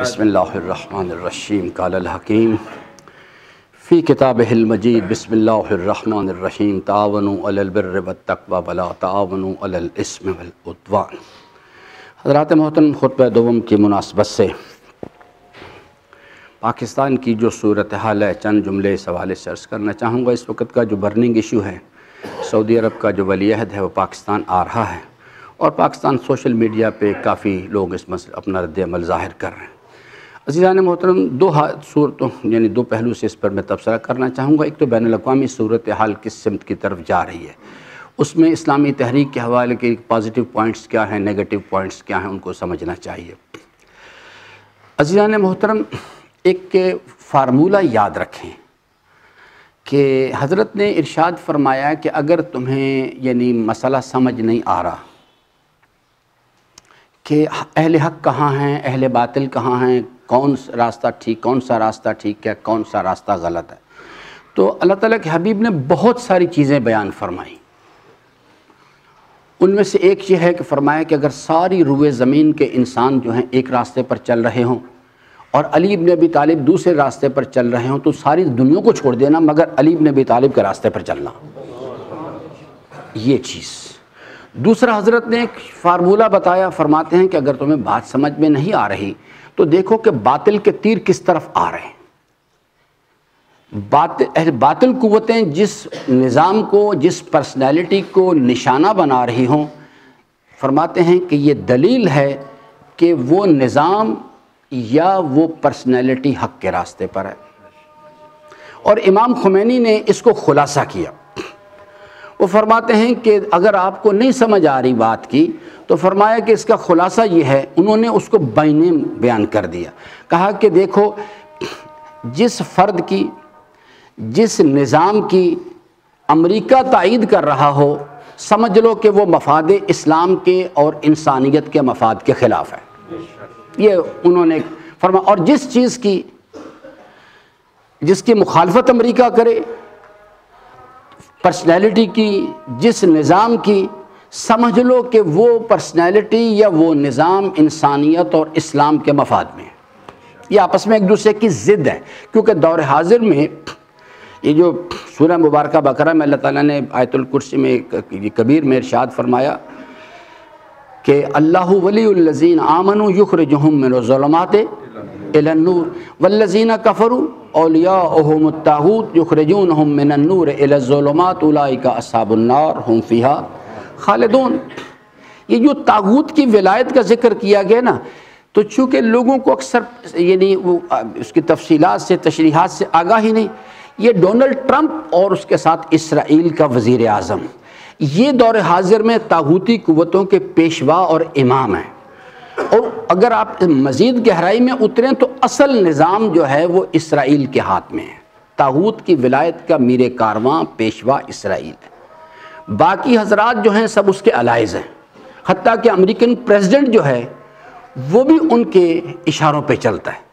بسم اللہ الرحمن الرحیم قال الحکیم فی کتابہ المجید بسم اللہ الرحمن الرحیم تعاونوا علی البر والتقوی ولا تعاونوا علی الاثم والعدوان۔ حضرات محترم، خطبہ دوم کی مناسبت سے پاکستان کی جو صورتحال ہے چند جملے اس حوالے سے عرض کرنا چاہوں گا۔ اس وقت کا جو برننگ ایشو ہے، سعودی عرب کا جو ولی عہد ہے وہ پاکستان آ رہا ہے، اور پاکستان سوشل میڈیا پہ کافی لوگ اس مسئلے اپنا رد عمل ظاہر کر رہے ہیں۔ عزیزان محترم، دو پہلو سے اس پر میں تبصرہ کرنا چاہوں گا۔ ایک تو بین الاقوامی صورتحال کس سمت کی طرف جا رہی ہے، اس میں اسلامی تحریک کے حوالے کے پازیٹیو پوائنٹس کیا ہیں، نیگیٹو پوائنٹس کیا ہیں، ان کو سمجھنا چاہیے۔ عزیزان محترم، ایک فارمولہ یاد رکھیں کہ حضرت نے ارشاد فرمایا کہ اگر تمہیں مسئلہ سمجھ نہیں آ رہا کہ اہل حق کہاں ہیں، اہل باطل کہاں ہیں، کون سا راستہ ٹھیک ہے، کون سا راستہ غلط ہے، تو اللہ تعالیٰ کے حبیب نے بہت ساری چیزیں بیان فرمائیں۔ ان میں سے ایک یہ ہے کہ فرمایا کہ اگر ساری روئے زمین کے انسان جو ہیں ایک راستے پر چل رہے ہوں اور علی بن ابی طالب دوسرے راستے پر چل رہے ہوں تو ساری دنیا کو چھوڑ دینا مگر علی بن ابی طالب کے راستے پر چلنا۔ یہ چیز دوسرا، حضرت نے ایک فارمولہ بتایا، فرماتے ہیں کہ اگر تمہیں بات سمجھ میں نہیں آ رہی تو دیکھو کہ باطل کے تیر کس طرف آ رہے ہیں۔ باطل قوتیں جس نظام کو، جس پرسنالٹی کو نشانہ بنا رہی ہوں، فرماتے ہیں کہ یہ دلیل ہے کہ وہ نظام یا وہ پرسنالٹی حق کے راستے پر ہے۔ اور امام خمینی نے اس کو خلاصہ کیا۔ وہ فرماتے ہیں کہ اگر آپ کو نہیں سمجھ آ رہی بات کی تو فرمایا کہ اس کا خلاصہ یہ ہے، انہوں نے اس کو بینیم بیان کر دیا۔ کہا کہ دیکھو، جس فرد کی، جس نظام کی امریکہ تائید کر رہا ہو، سمجھ لو کہ وہ مفاد اسلام کے اور انسانیت کے مفاد کے خلاف ہے۔ یہ انہوں نے فرمایا۔ اور جس چیز کی، جس کی مخالفت امریکہ کرے، پرسنالٹی کی، جس نظام کی، سمجھ لو کہ وہ پرسنالٹی یا وہ نظام انسانیت اور اسلام کے مفاد میں ہے۔ یہ آپس میں ایک دوسرے کی ضد ہے، کیونکہ دور حاضر میں یہ جو سورہ مبارکہ بقرہ میں اللہ تعالیٰ نے آیت الکرسی میں کبیر میں ارشاد فرمایا کہ اللہ ولی الذین آمنوا یخرجہم من الظلمات الی النور والذین کفروا اولیاؤہم الطاغوت یخرجونہم من النور الی الظلمات اولئک اصحاب النار ہم فیہا خالدون۔ یہ جو طاغوت کی ولایت کا ذکر کیا گیا نا، تو چونکہ لوگوں کو اکثر وہ اس کی تفصیلات سے، تشریحات سے آگاہی نہیں، یہ ڈونلڈ ٹرمپ اور اس کے ساتھ اسرائیل کا وزیر اعظم، یہ دور حاضر میں طاغوتی قوتوں کے پیشوا اور امام ہیں۔ اور اگر آپ مزید گہرائی میں اتریں تو اصل نظام جو ہے وہ اسرائیل کے ہاتھ میں ہے۔ طاغوت کی ولایت کا میر کارواں پیشوا اسرائیل ہے، باقی حضرات جو ہیں سب اس کے الائز ہیں۔ حتیٰ کہ امریکن پریزیڈنٹ جو ہے وہ بھی ان کے اشاروں پہ چلتا ہے۔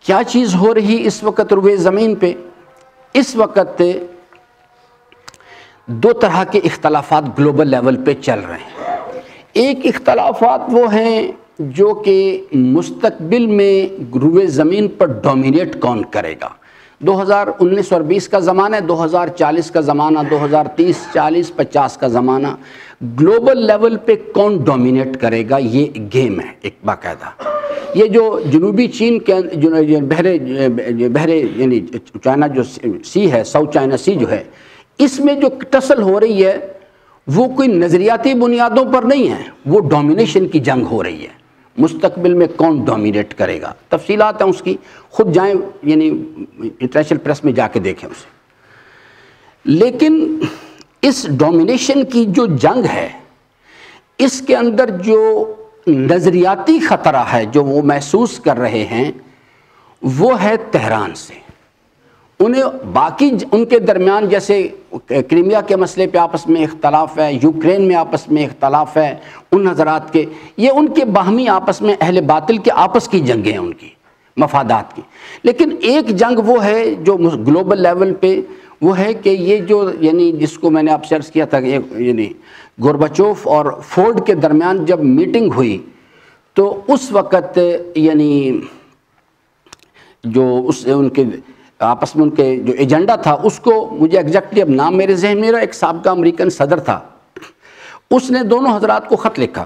کیا چیز ہو رہی اس وقت روئے زمین پہ؟ اس وقت دو طرح کے اختلافات گلوبل لیول پہ چل رہے ہیں۔ ایک اختلافات وہ ہیں جو کہ مستقبل میں روئے زمین پر ڈومینیٹ کون کرے گا۔ 2019 اور 20 کا زمانہ ہے، 2040 کا زمانہ، 2030، 40، 50 کا زمانہ، گلوبل لیول پہ کون ڈومینیٹ کرے گا، یہ گیم ہے ایک باقاعدہ۔ یہ جو جنوبی چین کے بحرے چائنا جو سی ہے، ساؤتھ چائنا سی جو ہے، اس میں جو ٹسل ہو رہی ہے وہ کوئی نظریاتی بنیادوں پر نہیں ہے، وہ ڈومینیشن کی جنگ ہو رہی ہے۔ مستقبل میں کون ڈومینیٹ کرے گا، تفصیلات ہیں اس کی، خود جائیں انٹرنیشنل پریس میں جا کے دیکھیں اسے۔ لیکن اس ڈومینیشن کی جو جنگ ہے، اس کے اندر جو نظریاتی خطرہ ہے جو وہ محسوس کر رہے ہیں وہ ہے تہران سے۔ انہیں باقی ان کے درمیان جیسے کرائمیا کے مسئلے پہ آپس میں اختلاف ہے، یوکرین میں آپس میں اختلاف ہے، ان حضرات کے، یہ ان کے باہمی آپس میں اہل باطل کے آپس کی جنگیں ہیں، ان کی مفادات کی۔ لیکن ایک جنگ وہ ہے جو گلوبل لیول پہ وہ ہے کہ یہ جو جس کو میں نے آپ سے عرض کیا تھا کہ گورباچوف اور فورڈ کے درمیان جب میٹنگ ہوئی تو اس وقت یعنی جو ان کے آپس میں ان کے جو ایجنڈا تھا اس کو مجھے ایگزیکٹلی اب نام میرے ذہن میں رہا، ایک سابقہ امریکن صدر تھا، اس نے دونوں حضرات کو خط لکھا.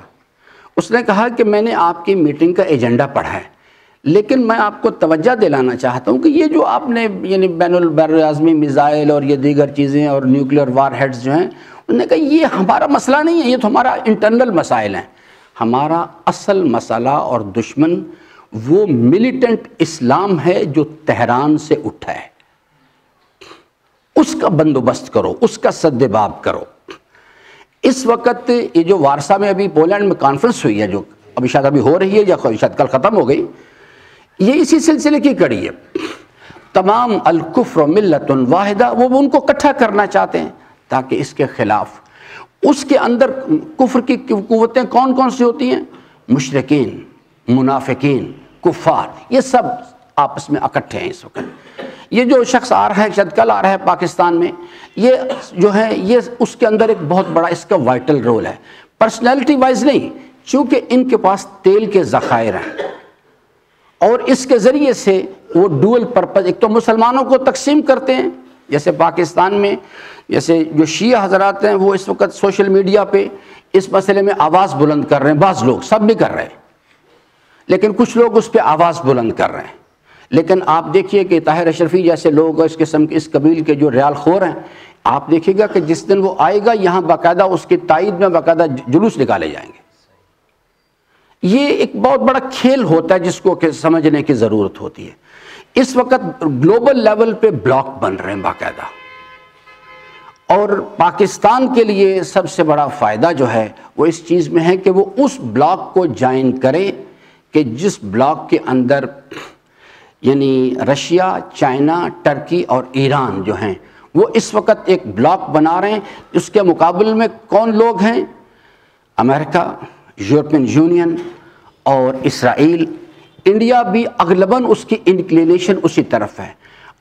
اس نے کہا کہ میں نے آپ کی میٹنگ کا ایجنڈا پڑھا ہے، لیکن میں آپ کو توجہ دلانا چاہتا ہوں کہ یہ جو آپ نے یعنی بین الاعظمی میزائل اور یہ دیگر چیزیں اور نیوکلیئر وار ہیڈز جو ہیں، انہوں نے کہا یہ ہمارا مسئلہ نہیں ہے، یہ تو ہمارا انٹرنل مسائل ہیں. ہمارا اصل مسئلہ اور دشمن وہ ملیٹنٹ اسلام ہے جو تہران سے اٹھا ہے، اس کا بندوبست کرو، اس کا سد باب کرو. اس وقت یہ جو وارسا میں ابھی پولینڈ میں کانفرنس ہوئی ہے، جو ابھی شاید ابھی ہو رہی ہے یا شاید کل ختم ہو گئی، یہ اسی سلسلے کی کڑی ہے. تمام الکفر ملت واحدہ، وہ ان کو اکٹھا کرنا چاہتے ہیں تاکہ اس کے خلاف، اس کے اندر کفر کی قوتیں کون کون سی ہوتی ہیں؟ مشرکین، منافقین، کفار، یہ سب آپس میں اکٹھے ہیں اس وقت. یہ جو شخص آ رہا ہے، شاید کل آ رہا ہے پاکستان میں، یہ جو ہے یہ اس کے اندر ایک بہت بڑا اس کا وائٹل رول ہے، پرسنالٹی وائز نہیں، چونکہ ان کے پاس تیل کے ذخائر ہیں اور اس کے ذریعے سے وہ ڈوئل پرپز، ایک تو مسلمانوں کو تقسیم کرتے ہیں، جیسے پاکستان میں جیسے جو شیعہ حضرات ہیں وہ اس وقت سوشل میڈیا پہ اس مسئلے میں آواز بلند کر رہے ہیں، بعض لوگ، سب نہیں کر رہے ہیں لیکن کچھ لوگ اس پہ آواز بلند کر رہے ہیں. لیکن آپ دیکھیے کہ طاہر اشرفی جیسے لوگ اس قسم کے اس قبیل کے جو ریال خور ہیں، آپ دیکھیے گا کہ جس دن وہ آئے گا یہاں باقاعدہ اس کی تائید میں باقاعدہ جلوس نکالے جائیں گے. یہ ایک بہت بڑا کھیل ہوتا ہے جس کو کہ سمجھنے کی ضرورت ہوتی ہے. اس وقت گلوبل لیول پہ بلاک بن رہے ہیں باقاعدہ، اور پاکستان کے لیے سب سے بڑا فائدہ جو ہے وہ اس چیز میں ہے کہ وہ اس بلاک کو جوائن کرے کہ جس بلاک کے اندر یعنی رشیا، چائنا، ٹرکی اور ایران جو ہیں وہ اس وقت ایک بلاک بنا رہے ہیں. اس کے مقابل میں کون لوگ ہیں؟ امریکہ، یورپین یونین اور اسرائیل. انڈیا بھی اغلباً اس کی انکلینیشن اسی طرف ہے،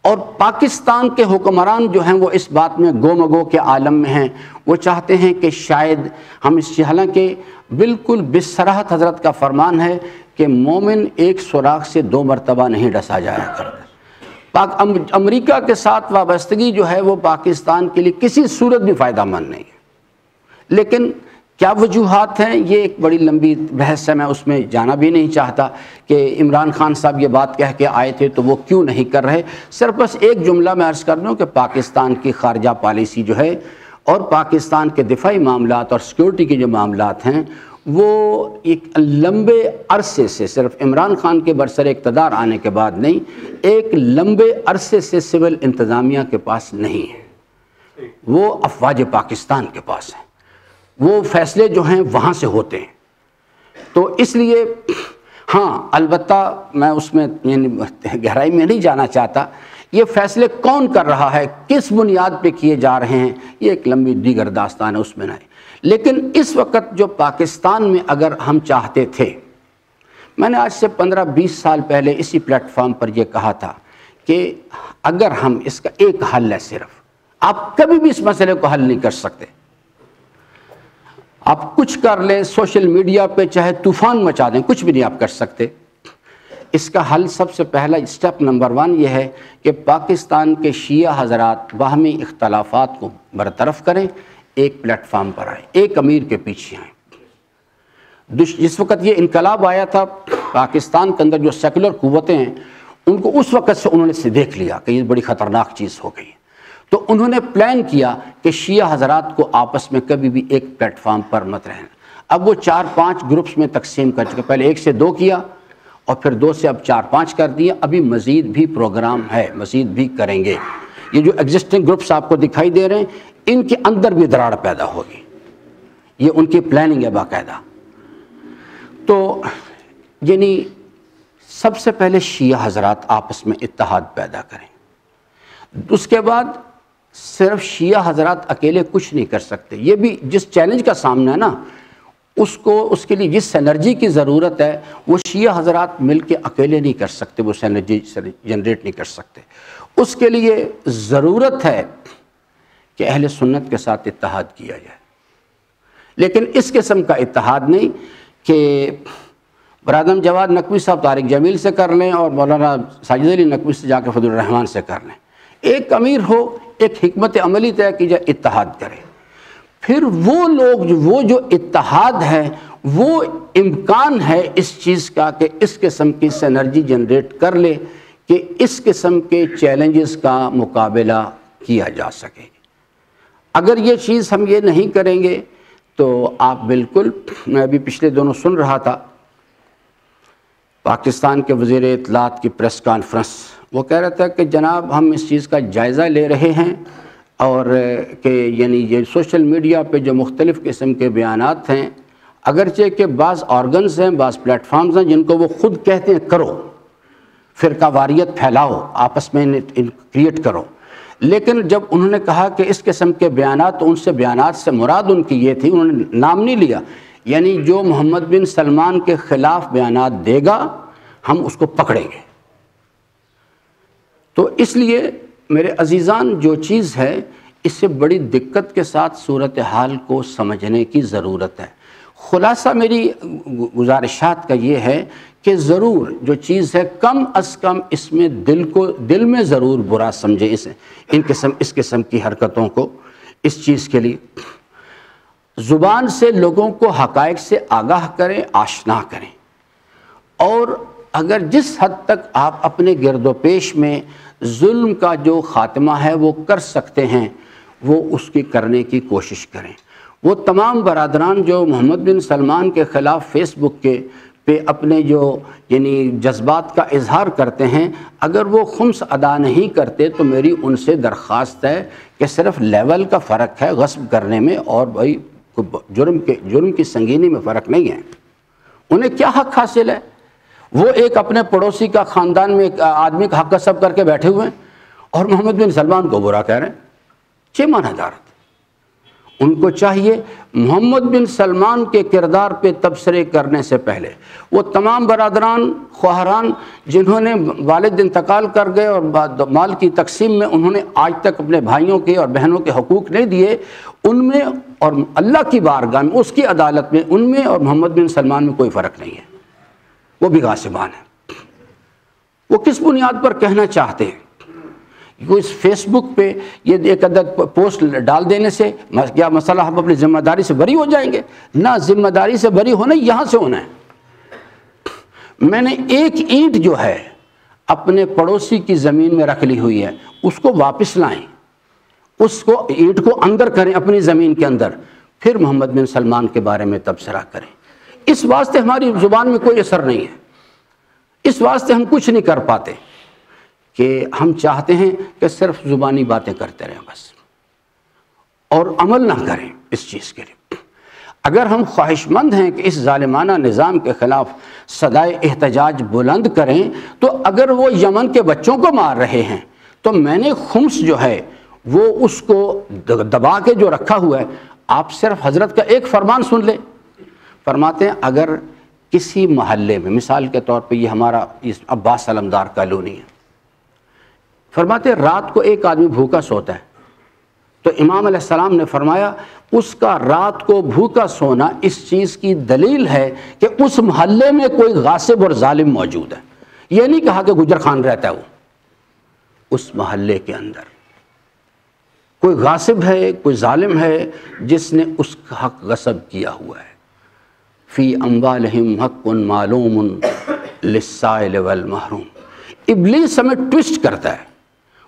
اور پاکستان کے حکمران جو ہیں وہ اس بات میں گو مگو کے عالم میں ہیں. وہ چاہتے ہیں کہ شاید ہم اس، حالانکہ بالکل بصراحت حضرت کا فرمان ہے کہ مومن ایک سوراخ سے 2 مرتبہ نہیں ڈسا جایا کرتا. امریکہ کے ساتھ وابستگی جو ہے وہ پاکستان کے لیے کسی صورت بھی فائدہ مند نہیں ہے. لیکن کیا وجوہات ہیں، یہ ایک بڑی لمبی بحث ہے، میں اس میں جانا بھی نہیں چاہتا کہ عمران خان صاحب یہ بات کہہ کے آئے تھے تو وہ کیوں نہیں کر رہے. صرف بس ایک جملہ میں عرض کر دوں کہ پاکستان کی خارجہ پالیسی جو ہے اور پاکستان کے دفاعی معاملات اور سیکیورٹی کے جو معاملات ہیں وہ ایک لمبے عرصے سے، صرف عمران خان کے برسر اقتدار آنے کے بعد نہیں، ایک لمبے عرصے سے سول انتظامیہ کے پاس نہیں ہے، وہ افواج پاکستان کے پاس ہیں. وہ فیصلے جو ہیں وہاں سے ہوتے ہیں. تو اس لیے ہاں، البتہ میں اس میں گہرائی میں نہیں جانا چاہتا، یہ فیصلے کون کر رہا ہے، کس بنیاد پہ کیے جا رہے ہیں، یہ ایک لمبی دیگر داستان ہے، اس میں نہیں. لیکن اس وقت جو پاکستان میں اگر ہم چاہتے تھے، میں نے آج سے 15-20 سال پہلے اسی پلیٹ فارم پر یہ کہا تھا کہ اگر ہم، اس کا ایک حل ہے صرف، آپ کبھی بھی اس مسئلے کو حل نہیں کر سکتے، آپ کچھ کر لیں، سوشل میڈیا پہ چاہے طوفان مچا دیں، کچھ بھی نہیں آپ کر سکتے. اس کا حل سب سے پہلا اسٹیپ نمبر 1 یہ ہے کہ پاکستان کے شیعہ حضرات باہمی اختلافات کو برطرف کریں، ایک پلیٹ فارم پر آئیں، ایک امیر کے پیچھے آئیں. جس وقت یہ انقلاب آیا تھا پاکستان کے اندر جو سیکولر قوتیں ہیں ان کو اس وقت سے انہوں نے دیکھ لیا کہ یہ بڑی خطرناک چیز ہو گئی، تو انہوں نے پلان کیا کہ شیعہ حضرات کو آپس میں کبھی بھی ایک پلیٹ فارم پر مت رہنا. اب وہ 4-5 گروپس میں تقسیم کر چکے، پہلے 1 سے 2 کیا اور پھر 2 سے اب 4-5 کر دیا. ابھی مزید بھی پروگرام ہے، مزید بھی کریں گے. یہ جو ایگزسٹنگ گروپس آپ کو دکھائی دے رہے ہیں ان کے اندر بھی دراڑ پیدا ہوگی، یہ ان کی پلاننگ ہے باقاعدہ. تو یعنی سب سے پہلے شیعہ حضرات آپس میں اتحاد پیدا کریں. اس کے بعد صرف شیعہ حضرات اکیلے کچھ نہیں کر سکتے، یہ بھی جس چیلنج کا سامنا ہے نا اس کے لیے جس سینرجی کی ضرورت ہے وہ شیعہ حضرات مل کے اکیلے نہیں کر سکتے، وہ سینرجی جنریٹ نہیں کر سکتے. اس کے لیے ضرورت ہے کہ اہل سنت کے ساتھ اتحاد کیا جائے، لیکن اس قسم کا اتحاد نہیں کہ برادم جواد نقوی صاحب طارق جمیل سے کر لیں اور مولانا ساجد علی نقوی سے جا کے فضل الرحمان سے کر لیں. ایک امیر ہو، ایک حکمت عملی طے کی جائے، اتحاد کرے. پھر وہ لوگ وہ جو اتحاد ہے، وہ امکان ہے اس چیز کا کہ اس قسم کی سینرجی جنریٹ کر لے کہ اس قسم کے چیلنجز کا مقابلہ کیا جا سکے. اگر یہ چیز ہم یہ نہیں کریں گے تو آپ بالکل، میں ابھی پچھلے دنوں سن رہا تھا پاکستان کے وزیر اطلاعات کی پریس کانفرنس، وہ کہہ رہا تھا کہ جناب ہم اس چیز کا جائزہ لے رہے ہیں اور کہ یعنی یہ سوشل میڈیا پہ جو مختلف قسم کے بیانات ہیں، اگرچہ کہ بعض آرگنز ہیں، بعض پلیٹ فارمز ہیں جن کو وہ خود کہتے ہیں کرو، فرقہ واریت پھیلاؤ، آپس میں کریٹ کرو، لیکن جب انہوں نے کہا کہ اس قسم کے بیانات، تو ان سے بیانات سے مراد ان کی یہ تھی، انہوں نے نام نہیں لیا، یعنی جو محمد بن سلمان کے خلاف بیانات دے گا ہم اس کو پکڑیں گے. تو اس لیے میرے عزیزان جو چیز ہے اس سے بڑی دقت کے ساتھ صورتحال کو سمجھنے کی ضرورت ہے. خلاصہ میری گزارشات کا یہ ہے کہ ضرور جو چیز ہے کم از کم اس میں دل میں ضرور برا سمجھے اس قسم کی حرکتوں کو. اس چیز کے لیے زبان سے لوگوں کو حقائق سے آگاہ کریں، آشنا کریں، اور اگر جس حد تک آپ اپنے گرد و پیش میں ظلم کا جو خاتمہ ہے وہ کر سکتے ہیں وہ اس کی کرنے کی کوشش کریں. وہ تمام برادران جو محمد بن سلمان کے خلاف فیس بک کے پہ اپنے جو یعنی جذبات کا اظہار کرتے ہیں، اگر وہ خمس ادا نہیں کرتے تو میری ان سے درخواست ہے کہ صرف لیول کا فرق ہے غصب کرنے میں، اور بھائی جرم کی سنگینی میں فرق نہیں ہے. انہیں کیا حق حاصل ہے؟ وہ ایک اپنے پڑوسی کا خاندان میں ایک آدمی کا حق غصب کر کے بیٹھے ہوئے ہیں اور محمد بن سلمان کو برا کہہ رہے ہیں. چیمان حضارت. ان کو چاہیے محمد بن سلمان کے کردار پہ تبصرے کرنے سے پہلے وہ تمام برادران خواہران جنہوں نے والد انتقال کر گئے اور مال کی تقسیم میں انہوں نے آج تک اپنے بھائیوں کے اور بہنوں کے حقوق نہیں دیے، ان میں اور اللہ کی بارگاہ میں اس کی عدالت میں ان میں اور محمد بن سلمان میں کوئی فرق نہیں ہے. وہ بھی غاصبان ہیں. وہ کس بنیاد پر کہنا چاہتے ہیں؟ اس فیس بک پہ یہ ایک عدد پوسٹ ڈال دینے سے کیا مسئلہ ہم اپنی ذمہ داری سے بری ہو جائیں گے؟ نہ، ذمہ داری سے بری ہونا یہاں سے ہونا ہے. میں نے ایک اینٹ جو ہے اپنے پڑوسی کی زمین میں رکھ لی ہوئی ہے، اس کو واپس لائیں، اس کو اینٹ کو اندر کریں اپنی زمین کے اندر، پھر محمد بن سلمان کے بارے میں تبصرہ کریں. اس واسطے ہماری زبان میں کوئی اثر نہیں ہے، اس واسطے ہم کچھ نہیں کر پاتے کہ ہم چاہتے ہیں کہ صرف زبانی باتیں کرتے رہیں بس، اور عمل نہ کریں اس چیز کے لیے. اگر ہم خواہش مند ہیں کہ اس ظالمانہ نظام کے خلاف صدائے احتجاج بلند کریں، تو اگر وہ یمن کے بچوں کو مار رہے ہیں تو میں نے خمس جو ہے وہ اس کو دبا کے جو رکھا ہوا ہے، آپ صرف حضرت کا ایک فرمان سن لیں. فرماتے ہیں اگر کسی محلے میں، مثال کے طور پہ یہ ہمارا عباس علمدار کالونی ہے، فرماتے ہیں رات کو ایک آدمی بھوکا سوتا ہے تو امام علیہ السلام نے فرمایا اس کا رات کو بھوکا سونا اس چیز کی دلیل ہے کہ اس محلے میں کوئی غاصب اور ظالم موجود ہے. یہ نہیں کہا کہ گجر خان رہتا ہے، وہ اس محلے کے اندر کوئی غاصب ہے، کوئی ظالم ہے جس نے اس کا حق غصب کیا ہوا ہے. فی اموالہم حق معلوم للسائل والمحروم. ابلیس ہمیں ٹوسٹ کرتا ہے،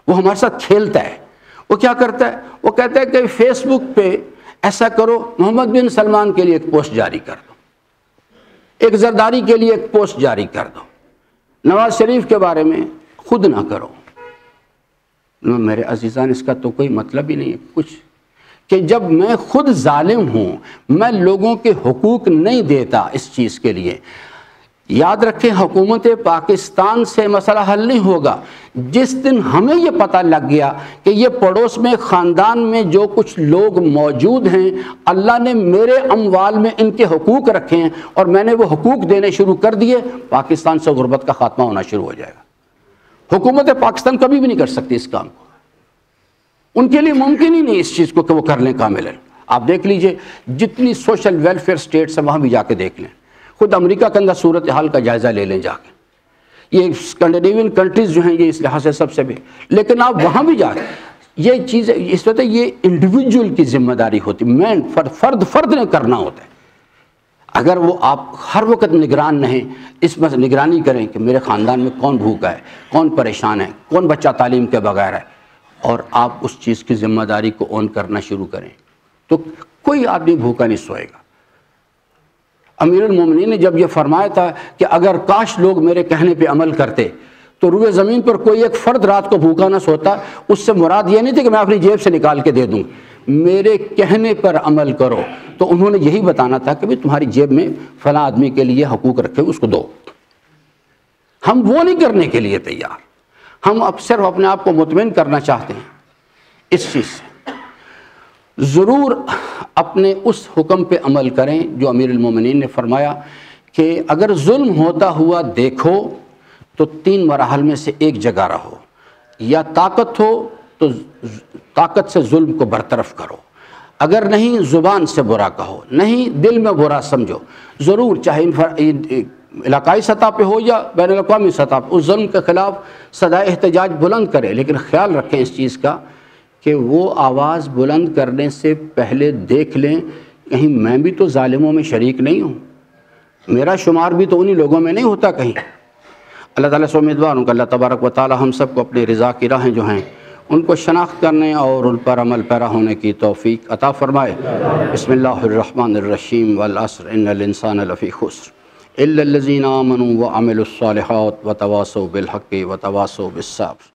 وہ ہمارے ساتھ کھیلتا ہے. وہ کیا کرتا ہے؟ وہ کہتا ہے کہ فیس بک پہ ایسا کرو، محمد بن سلمان کے لیے ایک پوسٹ جاری کر دو، ایک زرداری کے لیے ایک پوسٹ جاری کر دو، نواز شریف کے بارے میں خود نہ کرو. میرے عزیزان اس کا تو کوئی مطلب ہی نہیں ہے کچھ، کہ جب میں خود ظالم ہوں، میں لوگوں کے حقوق نہیں دیتا اس چیز کے لیے. یاد رکھیں حکومت پاکستان سے مسئلہ حل نہیں ہوگا. جس دن ہمیں یہ پتہ لگ گیا کہ یہ پڑوس میں خاندان میں جو کچھ لوگ موجود ہیں اللہ نے میرے اموال میں ان کے حقوق رکھے ہیں اور میں نے وہ حقوق دینے شروع کر دیے، پاکستان سے غربت کا خاتمہ ہونا شروع ہو جائے گا. حکومت پاکستان کبھی بھی نہیں کر سکتی اس کام کو، ان کے لیے ممکن ہی نہیں اس چیز کو کہ وہ کر لیں کامل. آپ دیکھ لیجئے جتنی سوشل ویلفیئر سٹیٹس ہیں وہاں بھی جا کے دیکھ لیں، خود امریکہ کے اندر صورتحال کا جائزہ لے لیں جا کے، یہ اسکینڈینیوین کنٹریز جو ہیں یہ اس لحاظ سے سب سے بھی، لیکن آپ وہاں بھی جا یہ چیز اس وقت یہ انڈیویجول کی ذمہ داری ہوتی، مین فرد نے کرنا ہوتا ہے۔ اگر وہ آپ ہر وقت نگران نہیں، اس میں نگرانی کریں کہ میرے خاندان میں کون بھوکا ہے، کون پریشان ہے، کون بچہ تعلیم کے بغیر ہے، اور آپ اس چیز کی ذمہ داری کو اون کرنا شروع کریں تو کوئی آدمی بھوکا نہیں سوئے گا۔ امیر المومنین نے جب یہ فرمایا تھا کہ اگر کاش لوگ میرے کہنے پہ عمل کرتے تو روئے زمین پر کوئی ایک فرد رات کو بھوکا نہ سوتا، اس سے مراد یہ نہیں تھی کہ میں اپنی جیب سے نکال کے دے دوں، میرے کہنے پر عمل کرو، تو انہوں نے یہی بتانا تھا کہ تمہاری جیب میں فلاں آدمی کے لیے حقوق رکھے اس کو دو۔ ہم وہ نہیں کرنے کے لیے تیار، ہم اب صرف اپنے آپ کو مطمئن کرنا چاہتے ہیں اس چیز سے۔ ضرور اپنے اس حکم پہ عمل کریں جو امیر المومنین نے فرمایا کہ اگر ظلم ہوتا ہوا دیکھو تو 3 مراحل میں سے ایک جگہ رہو، یا طاقت ہو تو طاقت سے ظلم کو برطرف کرو، اگر نہیں زبان سے برا کہو، نہیں دل میں برا سمجھو، ضرور چاہے علاقائی سطح پہ ہو یا بین الاقوامی سطح پہ اس ظلم کے خلاف صدائے احتجاج بلند کرے، لیکن خیال رکھیں اس چیز کا کہ وہ آواز بلند کرنے سے پہلے دیکھ لیں کہیں میں بھی تو ظالموں میں شریک نہیں ہوں، میرا شمار بھی تو انہی لوگوں میں نہیں ہوتا کہیں۔ اللہ تعالیٰ سے امیدوار ہوں کہ اللہ تبارک و تعالی ہم سب کو اپنی رضا کی راہیں جو ہیں ان کو شناخت کرنے اور ان پر عمل پیرا ہونے کی توفیق عطا فرمائے۔ بسم اللہ الرحمن الرحیم، والعصر ان الانسان لفی خسر الا الذین آمنوا وعملوا الصالحات وتواصوا بالحق وتواصوا بالصبر۔